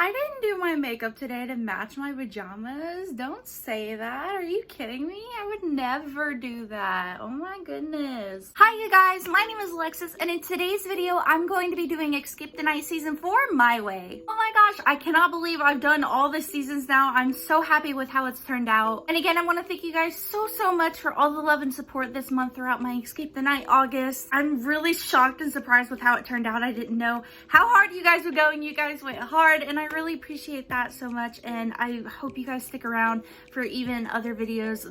I didn't do my makeup today to match my pajamas. Don't say that. Are you kidding me? I would never do that. Oh my goodness. Hi you guys, my name is Alexis, and in today's video, I'm going to be doing Escape the Night Season 4 my way. Oh my gosh, I cannot believe I've done all the seasons now. I'm so happy with how it's turned out. And again, I want to thank you guys so much for all the love and support this month throughout my Escape the Night August. I'm really shocked and surprised with how it turned out. I didn't know how hard you guys would go, and you guys went hard, and I really appreciate that so much. And I hope you guys stick around for even other videos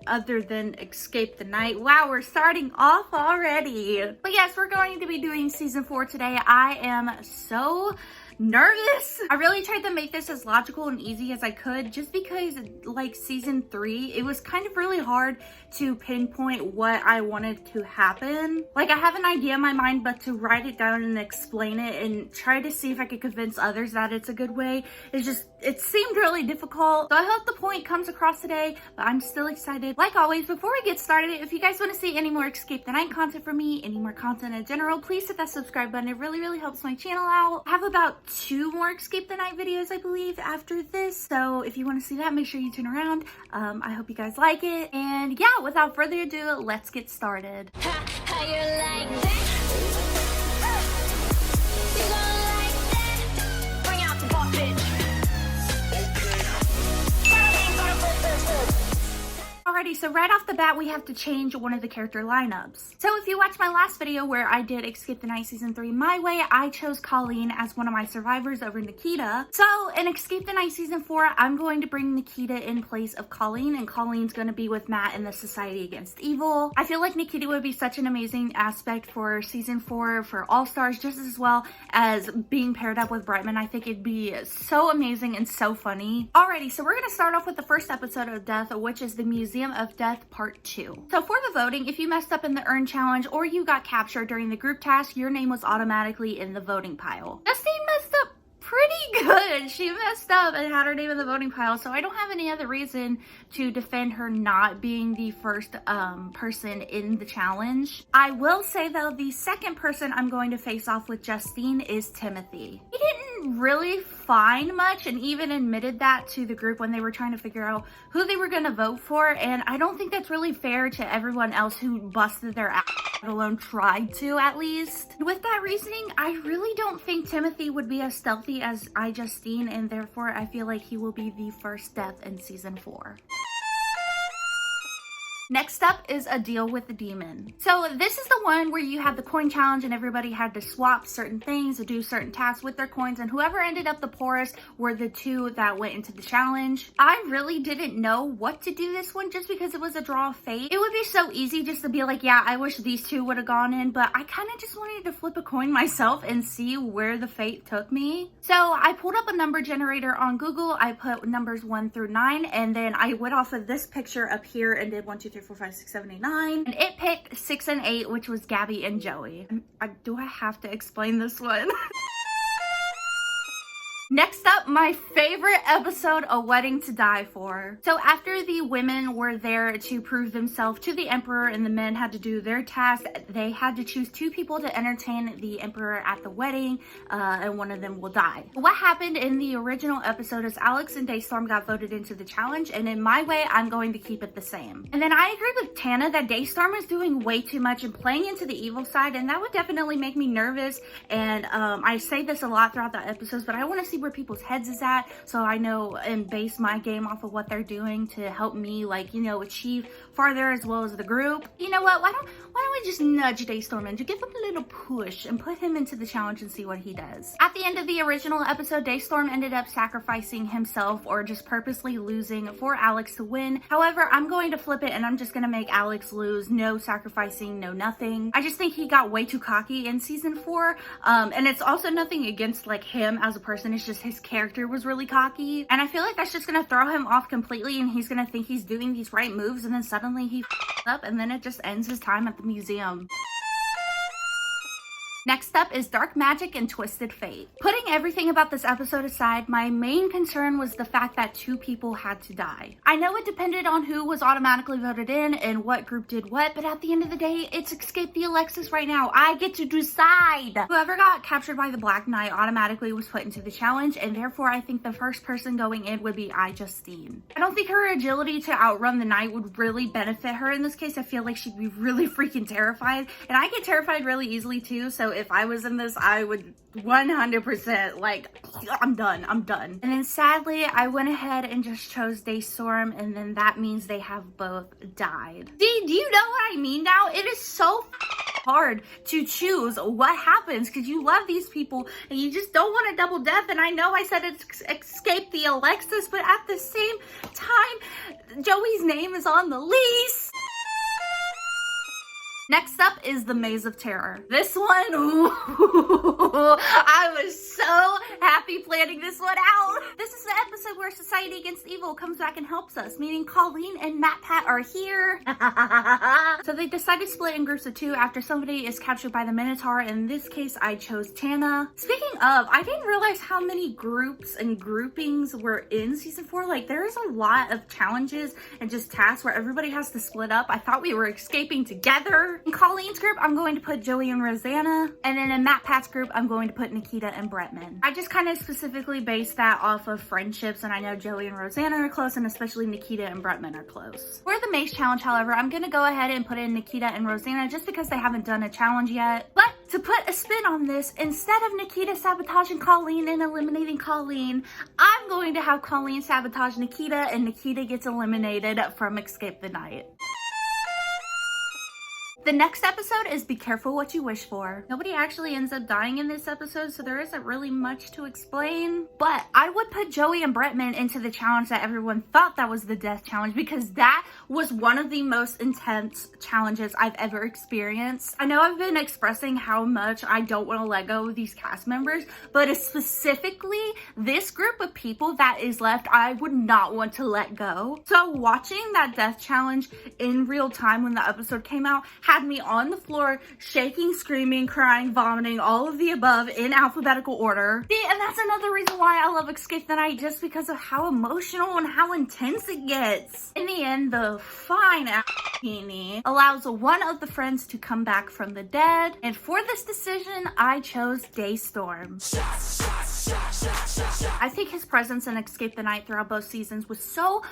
other than Escape the Night. Wow, we're starting off already. But yes, we're going to be doing season 4 today. I am so nervous. I really tried to make this as logical and easy as I could, just because like season 3, it was kind of really hard to pinpoint what I wanted to happen. Like, I have an idea in my mind, but to write it down and explain it and try to see if I could convince others that it's a good way, it seemed really difficult. So I hope the point comes across today, but I'm still excited. Like always, before we get started, if you guys want to see any more Escape the Night content from me, any more content in general, please hit that subscribe button. It really helps my channel out. I have about 2 more Escape the Night videos, I believe, after this. So if you want to see that, make sure you turn around. I hope you guys like it. And yeah, without further ado, let's get started. How you like that? You gon' like that? Bring out the pop, bitch. Alrighty, so right off the bat, we have to change one of the character lineups. So if you watched my last video where I did Escape the Night Season 3 my way, I chose Colleen as one of my survivors over Nikita. So in Escape the Night Season 4, I'm going to bring Nikita in place of Colleen, and Colleen's going to be with Matt in the Society Against Evil. I feel like Nikita would be such an amazing aspect for Season 4 for All-Stars, just as well as being paired up with Brightman. I think it'd be so amazing and so funny. Alrighty, so we're going to start off with the first episode of Death, which is the Museum of Death Part 2. So for the voting, if you messed up in the Earn Challenge or you got captured during the group task, your name was automatically in the voting pile. Justine messed up pretty good. She messed up and had her name in the voting pile, so I don't have any other reason to defend her not being the first person in the challenge. I will say though, the second person I'm going to face off with Justine is Timothy. He didn't really find much, and even admitted that to the group when they were trying to figure out who they were going to vote for, and I don't think that's really fair to everyone else who busted their ass, let alone tried to at least. With that reasoning, I really don't think Timothy would be as stealthy as Justine, and therefore I feel like he will be the first death in season 4. Next up is A Deal with the Demon. So this is the one where you had the coin challenge and everybody had to swap certain things to do certain tasks with their coins, and whoever ended up the poorest were the 2 that went into the challenge. I really didn't know what to do this one just because it was a draw of fate. It would be so easy just to be like, yeah, I wish these 2 would have gone in, but I kind of just wanted to flip a coin myself and see where the fate took me. So I pulled up a number generator on Google. I put numbers 1 through 9, and then I went off of this picture up here and did 1, 2, 3, 4, 5, 6, 7, 8, 9, and it picked 6 and 8, which was Gabby and Joey. Do I have to explain this one? Next up, my favorite episode, A Wedding to Die For. So after the women were there to prove themselves to the Emperor and the men had to do their task, they had to choose 2 people to entertain the Emperor at the wedding, and one of them will die. What happened in the original episode is Alex and Daystorm got voted into the challenge, and in my way, I'm going to keep it the same. And then I agree with Tana that Daystorm is doing way too much and playing into the evil side, and that would definitely make me nervous. And I say this a lot throughout the episodes, but I want to see where people's heads is at, so I know and base my game off of what they're doing to help me, like, you know, achieve farther as well as the group. You know what, why don't we just nudge Daystorm and give him a little push and put him into the challenge and see what he does. At the end of the original episode, Daystorm ended up sacrificing himself or just purposely losing for Alex to win. However, I'm going to flip it and I'm just going to make Alex lose. No sacrificing, no nothing. I just think he got way too cocky in season 4, and it's also nothing against like him as a person, it's just his character was really cocky, and I feel like that's just gonna throw him off completely, and he's gonna think he's doing these right moves, and then suddenly he up, and then it just ends his time at the museum. Next up is Dark Magic and Twisted Fate. Putting everything about this episode aside, my main concern was the fact that 2 people had to die. I know it depended on who was automatically voted in and what group did what, but at the end of the day, it's Escape the Alexis right now. I get to decide. Whoever got captured by the Black Knight automatically was put into the challenge, and therefore I think the first person going in would be Justine. I don't think her agility to outrun the Knight would really benefit her in this case. I feel like she'd be really freaking terrified, and I get terrified really easily too, so if I was in this, I would 100% like, I'm done. And then sadly, I went ahead and just chose Daystorm, and then that means they have both died. Do you know what I mean now? It is so hard to choose what happens because you love these people and you just don't want a double death. And I know I said it's Escape the Alexis, but at the same time, Joey's name is on the lease. Next up is the Maze of Terror. This one, ooh, I was so happy planning this one out. This is the episode where Society Against Evil comes back and helps us, meaning Colleen and Matt Pat are here. So they decided to split in groups of 2 after somebody is captured by the Minotaur. In this case, I chose Tana. Speaking of, I didn't realize how many groups and groupings were in season 4. Like, there's a lot of challenges and just tasks where everybody has to split up. I thought we were escaping together. In Colleen's group, I'm going to put Joey and Rosanna. And then in Matt Pat's group, I'm going to put Nikita and Bretman. I just kind of specifically based that off of friendships, and I know Joey and Rosanna are close, and especially Nikita and Bretman are close. For the Maze Challenge, however, I'm going to go ahead and put in Nikita and Rosanna just because they haven't done a challenge yet. But to put a spin on this, instead of Nikita sabotaging Colleen and eliminating Colleen, I'm going to have Colleen sabotage Nikita, and Nikita gets eliminated from Escape the Night. The next episode is Be Careful What You Wish For. Nobody actually ends up dying in this episode, so there isn't really much to explain. But I would put Joey and Bretman into the challenge that everyone thought that was the death challenge, because that was one of the most intense challenges I've ever experienced. I know I've been expressing how much I don't want to let go of these cast members, but specifically this group of people that is left, I would not want to let go. So watching that death challenge in real time when the episode came out had me on the floor, shaking, screaming, crying, vomiting, all of the above in alphabetical order. And that's another reason why I love Escape the Night, just because of how emotional and how intense it gets. In the end, the fine Heaney allows one of the friends to come back from the dead. And for this decision, I chose Daystorm. I think his presence in Escape the Night throughout both seasons was so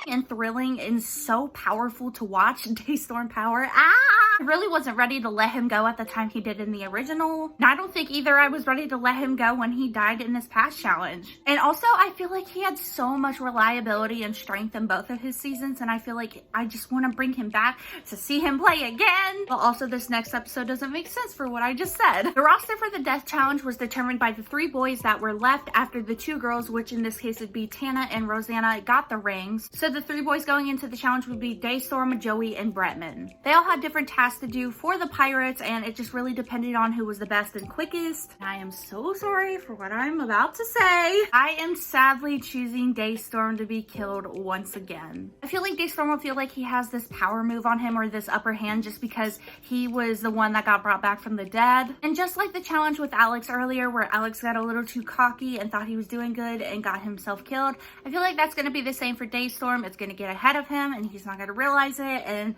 and thrilling and so powerful to watch. Daystorm power. I really wasn't ready to let him go at the time he did in the original. And I don't think either I was ready to let him go when he died in this past challenge. And also, I feel like he had so much reliability and strength in both of his seasons, and I feel like I just want to bring him back to see him play again. But also, this next episode doesn't make sense for what I just said. The roster for the death challenge was determined by the 3 boys that were left after the 2 girls, which in this case would be Tana and Rosanna, got the rings. So the 3 boys going into the challenge would be Daystorm, Joey, and Bretman. They all had different tasks to do for the pirates, and it just really depended on who was the best and quickest. I am so sorry for what I'm about to say. I am sadly choosing Daystorm to be killed once again. I feel like Daystorm will feel like he has this power move on him, or this upper hand, just because he was the one that got brought back from the dead. And just like the challenge with Alex earlier, where Alex got a little too cocky and thought he was doing good and got himself killed, I feel like that's going to be the same for Daystorm. It's going to get ahead of him and he's not going to realize it, and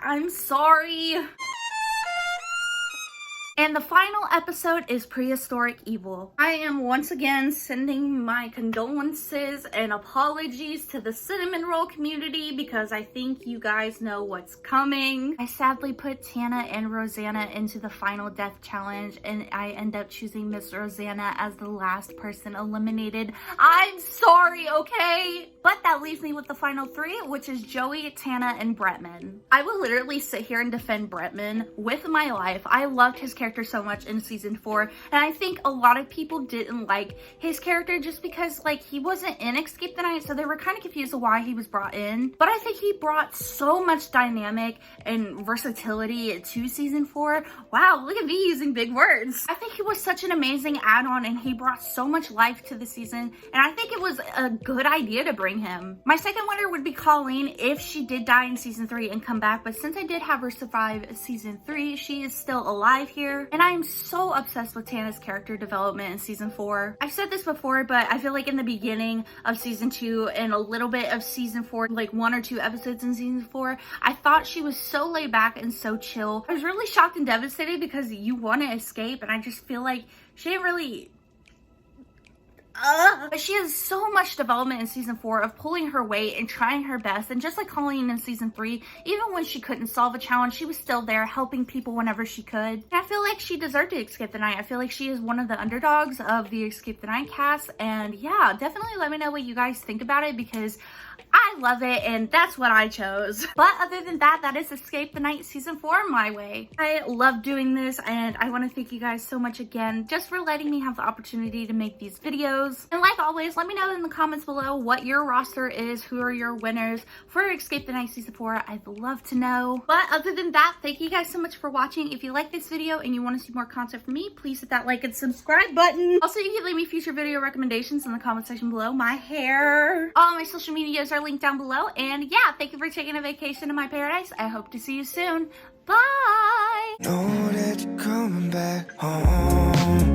I'm sorry. And the final episode is Prehistoric Evil. I am once again sending my condolences and apologies to the cinnamon roll community, because I think you guys know what's coming. I sadly put Tana and Rosanna into the final death challenge, and I end up choosing Miss Rosanna as the last person eliminated. I'm sorry, okay? But that leaves me with the final 3, which is Joey, Tana, and Bretman. I will literally sit here and defend Bretman with my life. I loved his character so much in season 4, and I think a lot of people didn't like his character just because, like, he wasn't in Escape the Night, so they were kind of confused of why he was brought in. But I think he brought so much dynamic and versatility to season 4. Wow, look at me using big words. I think he was such an amazing add-on, and he brought so much life to the season, and I think it was a good idea to bring him. My second winner would be Colleen if she did die in season 3 and come back, but since I did have her survive season 3, she is still alive here. here. And I am so obsessed with Tana's character development in season 4. I've said this before, but I feel like in the beginning of season 2 and a little bit of season 4, like 1 or 2 episodes in season 4, I thought she was so laid back and so chill. I was really shocked and devastated because you want to escape, and I just feel like she didn't really... But she has so much development in season 4 of pulling her weight and trying her best, and just like Colleen in season 3, even when she couldn't solve a challenge, she was still there helping people whenever she could. And I feel like she deserved to escape the night. I feel like she is one of the underdogs of the Escape the Night cast, and yeah, definitely let me know what you guys think about it, because I love it and that's what I chose. But other than that, that is Escape the Night season 4 my way. I love doing this, and I want to thank you guys so much again just for letting me have the opportunity to make these videos. And like always, let me know in the comments below what your roster is, who are your winners for Escape the Night season 4. I'd love to know. But other than that, thank you guys so much for watching. If you like this video and you want to see more content from me, please hit that like and subscribe button. Also, you can leave me future video recommendations in the comment section below. My hair, all my social medias are linked down below. And yeah, thank you for taking a vacation to my paradise. I hope to see you soon. Bye. Know that you're coming back home.